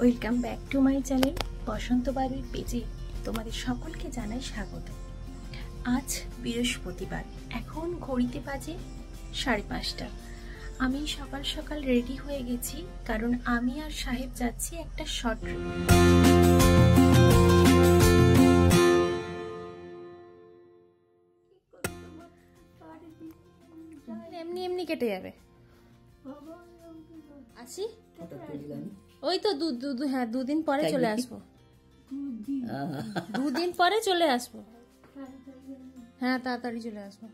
Welcome back to my channel Basanta বাড়ির পেজে তোমাদের সকলকে জানাই স্বাগত। আজ বৃহস্পতিবার, এখন ঘড়িতে বাজে 5:30। আমি সকাল সকাল রেডি হয়ে গেছি, কারণ আমি আর সাহেব যাচ্ছি একটা শর্ট ট্রিপ। এমনি এমনি কেটে যাবে। আসি, ওই তো হ্যাঁ, দুদিন পরে চলে আসবো। দুদিন পরে চলে আসবো। হ্যাঁ, তাড়াতাড়ি চলে আসবো।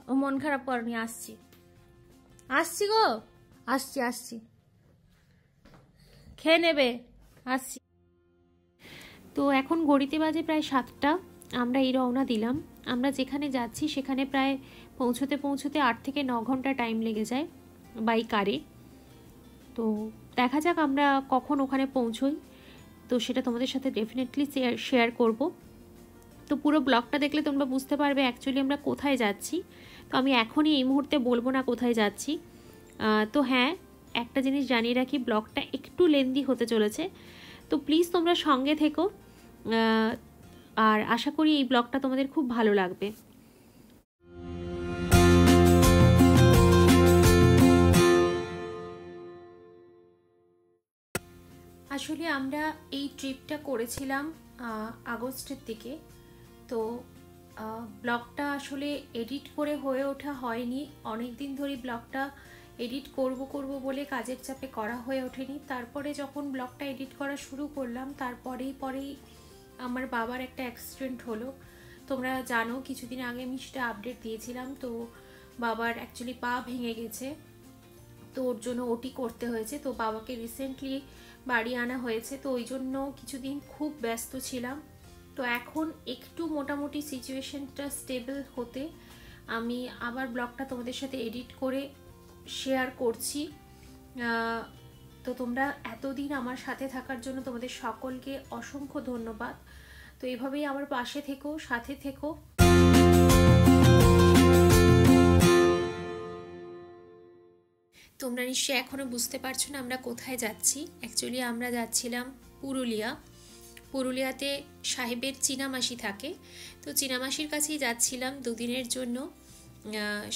ও মন খারাপ করনি, আসছি আসছি গো, আসছি খেয়ে নেবে, আসছি। তো এখন ঘড়িতে বাজে প্রায় 7টা। আমরা এই রওনা দিলাম। আমরা যেখানে যাচ্ছি সেখানে প্রায় পৌঁছতে 8 থেকে 9 ঘন্টা টাইম লেগে যায় বাই কারে। তো দেখা যাক আমরা কখন ওখানে পৌঁছই, তো সেটা তোমাদের সাথে ডেফিনেটলি শেয়ার করব। তো পুরো ব্লগটা দেখলে তোমরা বুঝতে পারবে অ্যাকচুয়ালি আমরা কোথায় যাচ্ছি। তো আমি এখনই এই মুহূর্তে বলবো না কোথায় যাচ্ছি। তো হ্যাঁ, একটা জিনিস জানিয়ে রাখি, ব্লগটা একটু লেন্দি হতে চলেছে, তো প্লিজ তোমরা সঙ্গে থেকো। আর আশা করি এই ব্লগটা তোমাদের খুব ভালো লাগবে। আসলে আমরা এই ট্রিপটা করেছিলাম আগস্টের দিকে। তো ব্লগটা আসলে এডিট করে হয়ে ওঠা হয়নি, অনেক দিন ধরে ব্লগটা এডিট করব বলে কাজের চাপে করা হয়ে ওঠেনি। তারপরে যখন ব্লগটা এডিট করা শুরু করলাম, পরেই আমার বাবার একটা অ্যাক্সিডেন্ট হলো। তোমরা জানো, কিছুদিন আগে আমি সেটা আপডেট দিয়েছিলাম। তো বাবার অ্যাকচুয়ালি পা ভেঙে গেছে, তো ওর জন্য ওটি করতে হয়েছে। তো বাবাকে রিসেন্টলি বাড়ি আনা হয়েছে, তো ওই জন্য কিছুদিন খুব ব্যস্ত ছিলাম। তো এখন একটু মোটামুটি সিচুয়েশনটা স্টেবল হতে আমি আবার ব্লগটা তোমাদের সাথে এডিট করে শেয়ার করছি। তো তোমরা এতদিন আমার সাথে থাকার জন্য তোমাদের সকলকে অসংখ্য ধন্যবাদ। তো এভাবেই আমার পাশে থেকো, সাথে থেকো। তোমরা নিশ্চয়ই এখনো বুঝতে পারছো না আমরা কোথায় যাচ্ছি। অ্যাকচুয়ালি আমরা যাচ্ছিলাম পুরুলিয়াতে সাহেবের চীনামাসি থাকে, তো চীনামাসির কাছেই যাচ্ছিলাম 2 দিনের জন্য।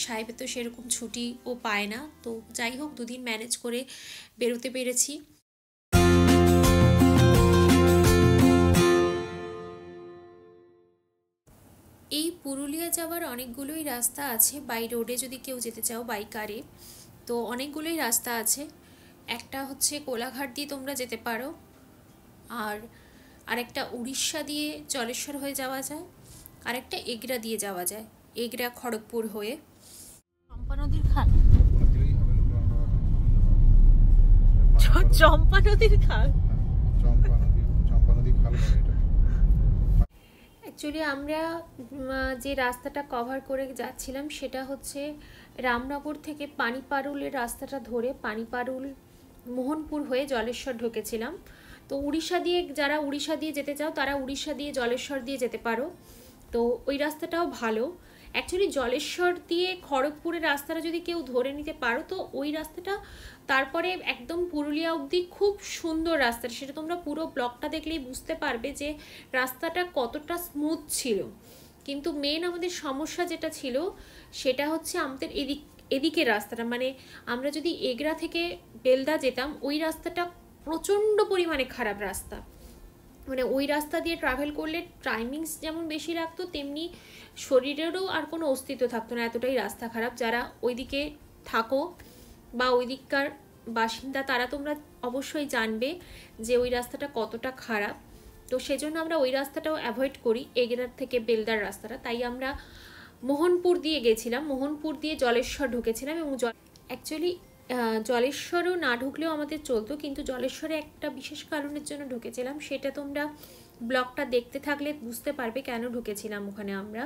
সাহেবের তো সেরকম ছুটি ও পায় না, তো যাই হোক 2 দিন ম্যানেজ করে বেরোতে পেরেছি। এই পুরুলিয়া যাওয়ার অনেকগুলোই রাস্তা আছে, বাই রোডে যদি কেউ যেতে চাও বাই কারে, তো অনেকগুলোই রাস্তা আছে। একটা হচ্ছে কোলাঘাট দিয়ে তোমরা যেতে পারো, আরেকটা উড়িষ্যা দিয়ে জলেশ্বর হয়ে যাওয়া যায়, আরেকটা এগরা দিয়ে যাওয়া যায়, এগরা খড়গপুর হয়ে। চম্পা নদীর খাল, চম্পা নদীর খাল। অ্যাকচুয়ালি আমরা যে রাস্তাটা কভার করে যাচ্ছিলাম সেটা হচ্ছে রামনগর থেকে পানিপারুলের রাস্তাটা ধরে পানিপারুল মোহনপুর হয়ে জলেশ্বর ঢুকেছিলাম। তো যারা উড়িষ্যা দিয়ে যেতে চাও তারা উড়িষ্যা দিয়ে জলেশ্বর দিয়ে যেতে পারো, তো ওই রাস্তাটাও ভালো। অ্যাকচুয়ালি জলেশ্বর দিয়ে খড়গপুরের রাস্তাটা যদি কেউ ধরে নিতে পারো, তো ওই রাস্তাটা তারপরে একদম পুরুলিয়া অবধি খুব সুন্দর রাস্তা। সেটা তোমরা পুরো ব্লগটা দেখলেই বুঝতে পারবে যে রাস্তাটা কতটা স্মুথ ছিল। কিন্তু মেন আমাদের সমস্যা যেটা ছিল সেটা হচ্ছে আমাদের এদিকের রাস্তাটা, মানে আমরা যদি এগরা থেকে বেলদা যেতাম, ওই রাস্তাটা প্রচণ্ড পরিমাণে খারাপ রাস্তা। মানে ওই রাস্তা দিয়ে ট্রাভেল করলে টাইমিংস যেমন বেশি লাগতো, তেমনি শরীরেরও আর কোনো অস্তিত্ব থাকতো না, এতটাই রাস্তা খারাপ। যারা ওইদিকে থাকো বা ওই দিককার বাসিন্দা তারা তোমরা অবশ্যই জানবে যে ওই রাস্তাটা কতটা খারাপ। তো সেজন্য আমরা ওই রাস্তাটাও অ্যাভয়েড করি, এগরার থেকে বেলদার রাস্তাটা। তাই আমরা মোহনপুর দিয়ে গেছিলাম, মোহনপুর দিয়ে জলেশ্বর ঢুকেছিলাম। এবং অ্যাকচুয়ালি জলেশ্বরও না ঢুকলেও আমাদের চলতো, কিন্তু জলেশ্বরে একটা বিশেষ কারণের জন্য ঢুকেছিলাম, সেটা তোমরা ব্লগটা দেখতে থাকলে বুঝতে পারবে কেন ঢুকেছিলাম ওখানে আমরা।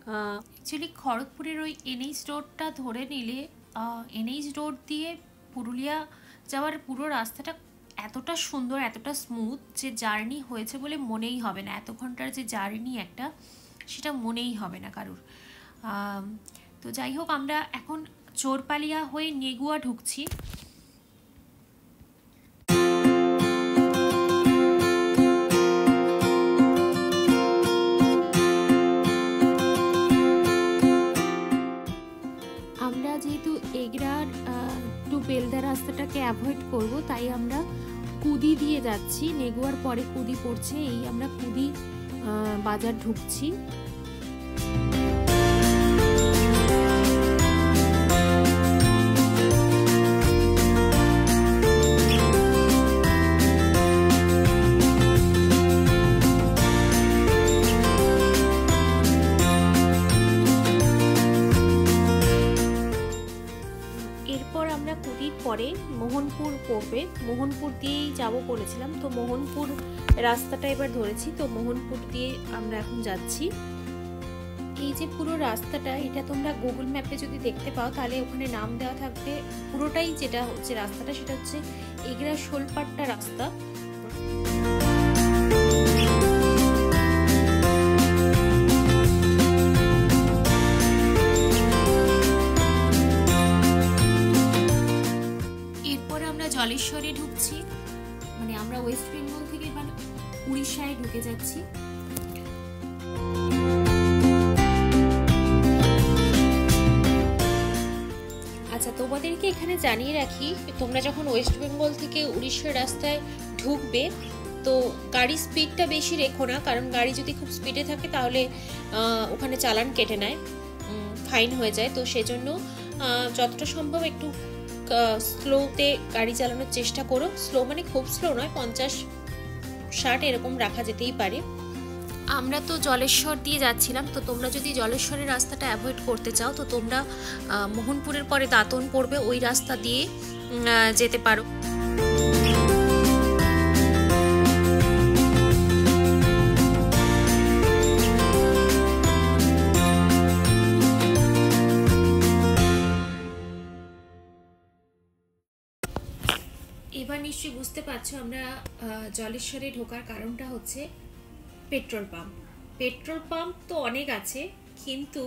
অ্যাকচুয়ালি খড়গপুরের ওই এনএইচ রোডটা ধরে নিলে এনএইচ রোড দিয়ে পুরুলিয়া যাওয়ার পুরো রাস্তাটা এতটা সুন্দর, এতটা স্মুথ যে জার্নি হয়েছে বলে মনেই হবে না। এত ঘন্টার যে জার্নি একটা, সেটা মনেই হবে না কারুর। তো যাই হোক, আমরা এখন চোরপালিয়া হয়ে নেগুয়া ঢুকছি। করব, তাই আমরা কুদি দিয়ে যাচ্ছি। নেগুয়ার পরে কুদি পড়ছে, এই আমরা কুদি বাজার ঢুকছি। এরপর আমরা কুদির পরে মোহনপুর পড়বে, মোহনপুর দিয়েই যাব বলেছিলাম, তো মোহনপুর রাস্তাটা এবার ধরেছি। তো মোহনপুর দিয়ে আমরা এখন যাচ্ছি। এই যে পুরো রাস্তাটা, এটা তোমরা গুগল ম্যাপে যদি দেখতে পাও তাহলে ওখানে নাম দেওয়া থাকবে। পুরোটাই যেটা হচ্ছে রাস্তাটা সেটা হচ্ছে এগরা শোলপাট্টা রাস্তা। জলেশ্বরে ঢুকছি, মানে আমরা ওয়েস্ট বেঙ্গল থেকে মানে উড়িষ্যায় ঢুকে যাচ্ছি। আচ্ছা, তোমাদেরকে এখানে জানিয়ে রাখি, তোমরা যখন ওয়েস্ট বেঙ্গল থেকে উড়িষ্যার রাস্তায় ঢুকবে তো গাড়ির স্পিডটা বেশি রেখো না, কারণ গাড়ি যদি খুব স্পিডে থাকে তাহলে ওখানে চালান কেটে নেয়, ফাইন হয়ে যায়। তো সেজন্য যতটা সম্ভব একটু স্লোতে গাড়ি চালানোর চেষ্টা করো। স্লো মানে খুব স্লো নয়, 50-60 এরকম রাখা যেতেই পারে। আমরা তো জলেশ্বর দিয়ে যাচ্ছিলাম, তো তোমরা যদি জলেশ্বরের রাস্তাটা অ্যাভয়েড করতে চাও তো তোমরা মোহনপুরের পরে দাঁতন পড়বে, ওই রাস্তা দিয়ে যেতে পারো। এবার নিশ্চয়ই বুঝতে পারছো আমরা জলেশ্বরে ঢোকার কারণটা হচ্ছে পেট্রোল পাম্প। পেট্রোল পাম্প তো অনেক আছে, কিন্তু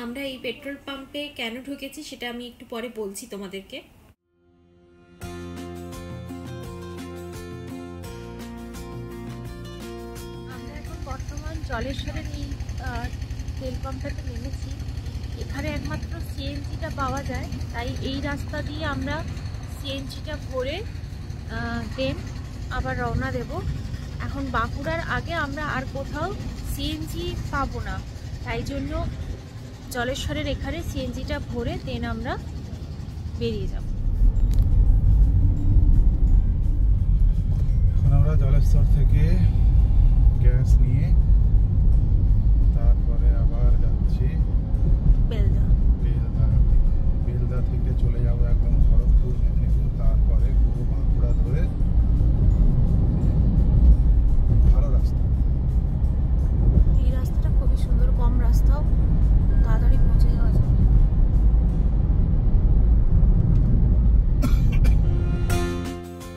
আমরা এই পেট্রোল পাম্পে কেন ঢুকেছি সেটা আমি একটু পরে বলছি তোমাদেরকে। আমরা এখন বর্তমান জলেশ্বরের এই তেল পাম্পটাতে নেমেছি। এখানে একমাত্র সিএনজিটা পাওয়া যায়, তাই এই রাস্তা দিয়ে আমরা সিএনজিটা ভরে দেন আবার রওনা দেব। এখন বাঁকুড়ার আগে আমরা আর কোথাও সিএনজি পাবো না, তাই জন্য জলেশ্বরের এখানে সিএনজিটা ভরে দেন আমরা বেরিয়ে যাব। এখন আমরা জলেশ্বর থেকে গ্যাস নিয়ে তারপরে আবার যাচ্ছি বেলদা। বেলদা থেকে চলে যাবো একদম খড়গপুর, মেদিনীপুর, তারপরে পুরো বাঁকুড়া ধরে। ভালো রাস্তা, এই রাস্তাটা খুবই সুন্দর, কম রাস্তাও, তাড়াতাড়ি পৌঁছে যাওয়া যাবে।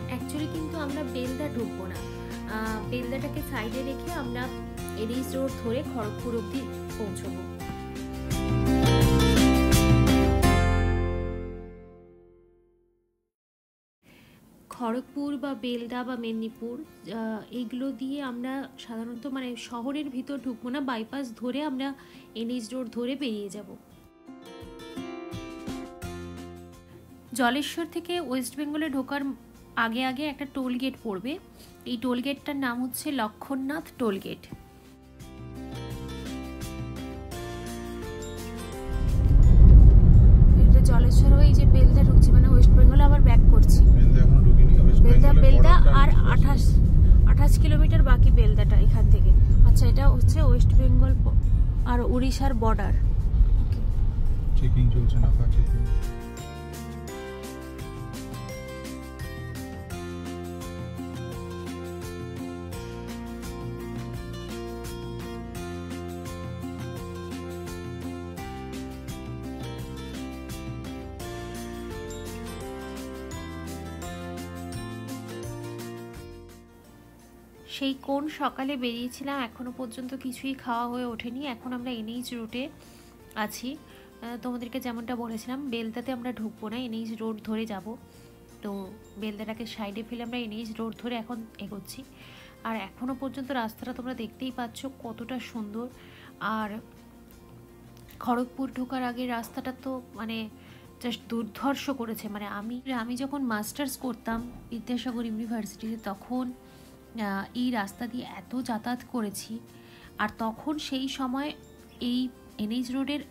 অ্যাকচুয়ালি কিন্তু আমরা বেলদা ঢুকবো না, বেলদাটাকে সাইডে রেখে আমরা এনএইচ রোড ধরে খড়গপুর অব্দি পৌঁছবো। খড়গপুর বা বেলদা বা মেদিনীপুর এইগুলো দিয়ে আমরা সাধারণত মানে শহরের ভিতর ঢুকবো না, বাইপাস ধরে আমরা এনএইচ রোড ধরে বেরিয়ে যাব। জলেশ্বর থেকে ওয়েস্ট বেঙ্গলে ঢোকার আগে আগে একটা টোল গেট পড়বে, এই টোল গেটটার নাম হচ্ছে লক্ষণনাথ টোল গেট। এটা জলেশ্বর হয়ে যে বেলদা ঢুকছি, মানে ওয়েস্ট বেঙ্গলে আবার ব্যাক করছি। বেলদা আর 28 কিলোমিটার বাকি বেলদাটা এখান থেকে। আচ্ছা, এটা হচ্ছে ওয়েস্ট বেঙ্গল আর উড়িষ্যার বর্ডার। চেকিং চলছে না কাছে। সেই কোন সকালে বেরিয়েছিলাম, এখনো পর্যন্ত কিছুই খাওয়া হয়ে ওঠেনি। এখন আমরা এনএইচ রুটে আছি, তোমাদেরকে যেমনটা বলেছিলাম বেলদাতে আমরা ঢুকবো না, এনএইচ রোড ধরে যাব। তো বেলদাটাকে সাইডে ফেলে আমরা এনএইচ রোড ধরে এখন এগোচ্ছি। আর এখনো পর্যন্ত রাস্তাটা তোমরা দেখতেই পাচ্ছ কতটা সুন্দর। আর খড়গপুর ঢোকার আগে রাস্তাটা তো মানে জাস্ট দুর্ধর্ষ করেছে। মানে আমি যখন মাস্টার্স করতাম বিদ্যাসাগর ইউনিভার্সিটিতে, তখন এই রাস্তা দিয়ে এত যাতায়াত করেছি। আর তখন সেই সময় এই এনএইচ রোডের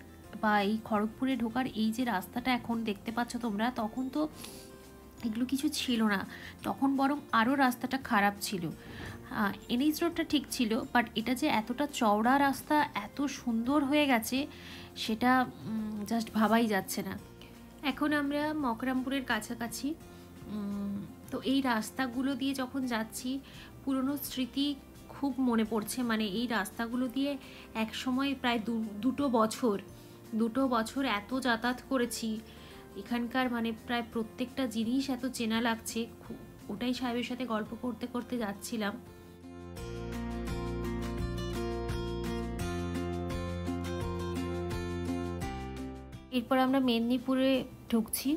বা এই খড়গপুরে ঢোকার এই যে রাস্তাটা এখন দেখতে পাচ্ছ তোমরা, তখন তো এগুলো কিছু ছিল না, তখন বরং আরও রাস্তাটা খারাপ ছিল। এনএইচ রোডটা ঠিক ছিল, বাট এটা যে এতটা চওড়া রাস্তা এত সুন্দর হয়ে গেছে সেটা জাস্ট ভাবাই যাচ্ছে না। এখন আমরা মকরামপুরের কাছাকাছি। তো এই রাস্তাগুলো দিয়ে যখন যাচ্ছি পুরনো স্মৃতি খুব মনে পড়ছে। মানে এই রাস্তাগুলো দিয়ে এক সময় প্রায় দুটো বছর এত যাতায়াত করেছি। এখানকার মানে প্রায় প্রত্যেকটা জিনিস এত চেনা লাগছে। ওটাই সাহেবের সাথে গল্প করতে করতে যাচ্ছিলাম। এরপর আমরা মেদিনীপুরে ঢুকছি।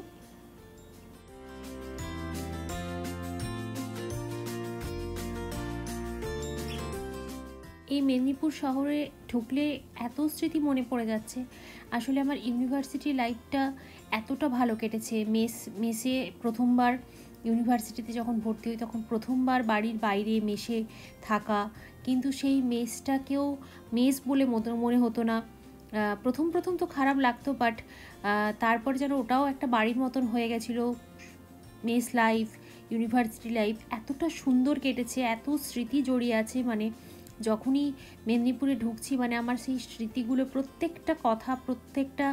এই মেদিনীপুর শহরে ঢুকলে এত স্মৃতি মনে পড়ে যাচ্ছে। আসলে আমার ইউনিভার্সিটি লাইফটা এতটা ভালো কেটেছে। মেসে প্রথমবার ইউনিভার্সিটিতে যখন ভর্তি হই তখন প্রথমবার বাড়ির বাইরে মেসে থাকা, কিন্তু সেই মেসটাকেও মেস বলে মনে হতো না। প্রথম তো খারাপ লাগতো, বাট তারপর যেন ওটাও একটা বাড়ির মতন হয়ে গেছিলো। মেস লাইফ, ইউনিভার্সিটি লাইফ এতটা সুন্দর কেটেছে, এত স্মৃতি জড়িয়ে আছে। মানে যখনই মেদিনীপুরে ঢুকছি মানে আমার সেই স্মৃতিগুলো, প্রত্যেকটা কথা, প্রত্যেকটা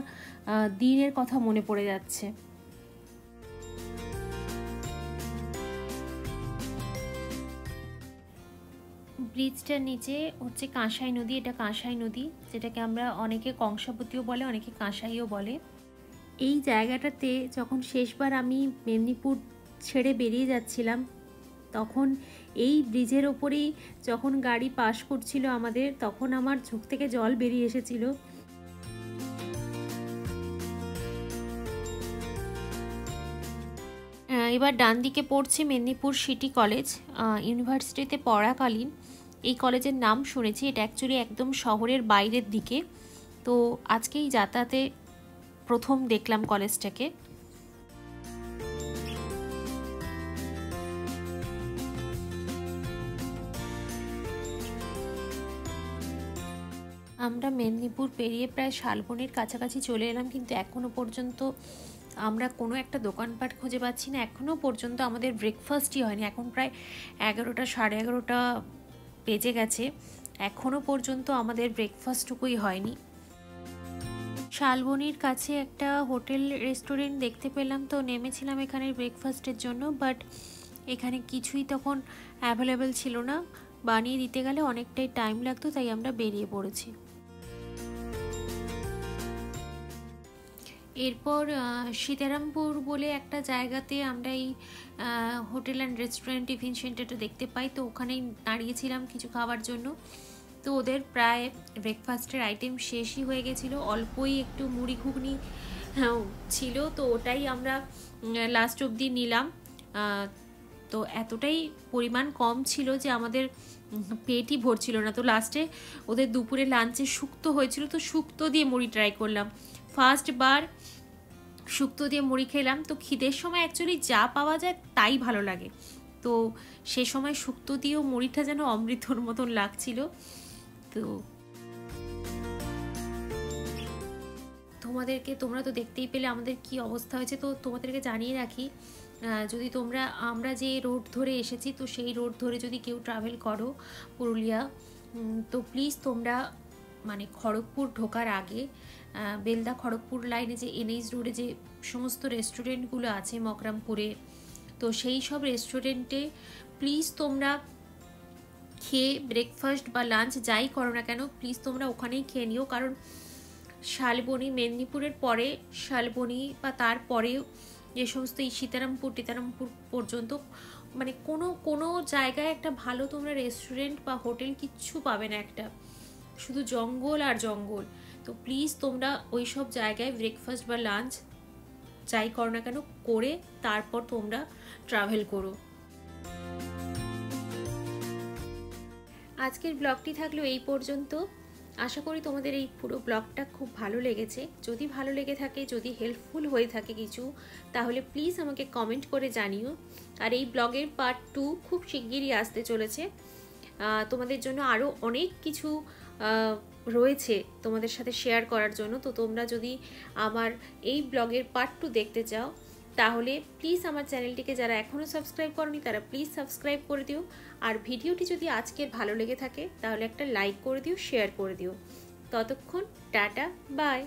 দিনের কথা মনে পড়ে যাচ্ছে। ব্রিজটার নিচে হচ্ছে কাঁসাই নদী। এটা কাঁসাই নদী, যেটাকে আমরা অনেকে কংসাবতীও বলে, অনেকে কাঁসাইও বলে। এই জায়গাটাতে যখন শেষবার আমি মেদিনীপুর ছেড়ে বেরিয়ে যাচ্ছিলাম, তখন এই ব্রিজের ওপরেই যখন গাড়ি পাস করছিল আমাদের, তখন আমার চোখ থেকে জল বেরিয়ে এসেছিল। এবার ডান দিকে পড়ছে মেদিনীপুর সিটি কলেজ। ইউনিভার্সিটিতে পড়াকালীন এই কলেজের নাম শুনেছি। এটা অ্যাকচুয়ালি একদম শহরের বাইরের দিকে। তো আজকেই যাতায়াতে প্রথম দেখলাম কলেজটাকে। আমরা মেদিনীপুর পেরিয়ে প্রায় শালবনির কাছাকাছি চলে এলাম, কিন্তু এখনও পর্যন্ত আমরা কোনো একটা দোকানপাট খুঁজে পাচ্ছি না। এখনও পর্যন্ত আমাদের ব্রেকফাস্টই হয়নি। এখন প্রায় 11টা, 11:30 বেজে গেছে, এখনও পর্যন্ত আমাদের ব্রেকফাস্টটুকুই হয়নি। শালবনির কাছে একটা হোটেল রেস্টুরেন্ট দেখতে পেলাম, তো নেমেছিলাম এখানে ব্রেকফাস্টের জন্য, বাট এখানে কিছুই তখন অ্যাভেলেবেল ছিল না। বানিয়ে দিতে গেলে অনেকটাই টাইম লাগতো, তাই আমরা বেরিয়ে পড়েছি। এরপর সীতারামপুর বলে একটা জায়গাতে আমরা এই হোটেল অ্যান্ড রেস্টুরেন্ট টিফিন সেন্টারটা দেখতে পাই, তো ওখানেই দাঁড়িয়েছিলাম কিছু খাওয়ার জন্য। তো ওদের প্রায় ব্রেকফাস্টের আইটেম শেষই হয়ে গেছিলো, অল্পই একটু মুড়ি ঘুগনি ছিল, তো ওটাই আমরা লাস্ট অবধি নিলাম। তো এতটাই পরিমাণ কম ছিল যে আমাদের পেটই ভরছিল না। তো লাস্টে ওদের দুপুরে লাঞ্চে শুক্তো হয়েছিল, তো শুক্তো দিয়ে মুড়ি ট্রাই করলাম। ফার্স্টবার শুক্তো দিয়ে মুড়ি খেলাম। তো খিদের সময় অ্যাকচুয়ালি যা পাওয়া যায় তাই ভালো লাগে, তো সে সময় শুক্তো দিয়েও মুড়িটা যেন অমৃতর মতন লাগছিল। তো তোমরা তো দেখতেই পেলে আমাদের কি অবস্থা হয়েছে। তো তোমাদেরকে জানিয়ে রাখি, যদি আমরা যে রোড ধরে এসেছি, তো সেই রোড ধরে যদি কেউ ট্রাভেল করো পুরুলিয়া, তো প্লিজ তোমরা মানে খড়গপুর ঢোকার আগে বেলদা খড়গপুর লাইনে যে এনএইচ রোডে যে সমস্ত রেস্টুরেন্টগুলো আছে মকরামপুরে, তো সেই সব রেস্টুরেন্টে প্লিজ তোমরা খেয়ে ব্রেকফাস্ট বা লাঞ্চ যাই করো না কেন, প্লিজ তোমরা ওখানেই খেয়ে নিও। কারণ শালবনি, মেদিনীপুরের পরে শালবনি বা তারপরেও যে সমস্ত এই সীতারামপুর পর্যন্ত মানে কোনো জায়গায় একটা ভালো তোমরা রেস্টুরেন্ট বা হোটেল কিচ্ছু পাবে না, একটা শুধু জঙ্গল আর জঙ্গল। তো প্লিজ তোমরা ওই সব জায়গায় ব্রেকফাস্ট বা লাঞ্চ যাই করো না কেন করে তারপর তোমরা ট্রাভেল করো। আজকের ব্লগটি থাকলো এই পর্যন্ত। আশা করি তোমাদের এই পুরো ব্লগটা খুব ভালো লেগেছে। যদি ভালো লেগে থাকে, যদি হেল্পফুল হয়ে থাকে কিছু, তাহলে প্লিজ আমাকে কমেন্ট করে জানিও। আর এই ব্লগের পার্ট 2 খুব শিগগিরই আসতে চলেছে। তোমাদের জন্য আরও অনেক কিছু রয়েছে তোমাদের সাথে শেয়ার করার জন্য। তো তোমরা যদি আমার এই ব্লগের পার্ট 2 দেখতে চাও, তাহলে প্লিজ আমার চ্যানেলটিকে যারা এখনও সাবস্ক্রাইব করনি তারা প্লিজ সাবস্ক্রাইব করে দিও। আর ভিডিওটি যদি আজকের ভালো লেগে থাকে তাহলে একটা লাইক করে দিও, শেয়ার করে দিও। ততক্ষণ টাটা, বাই।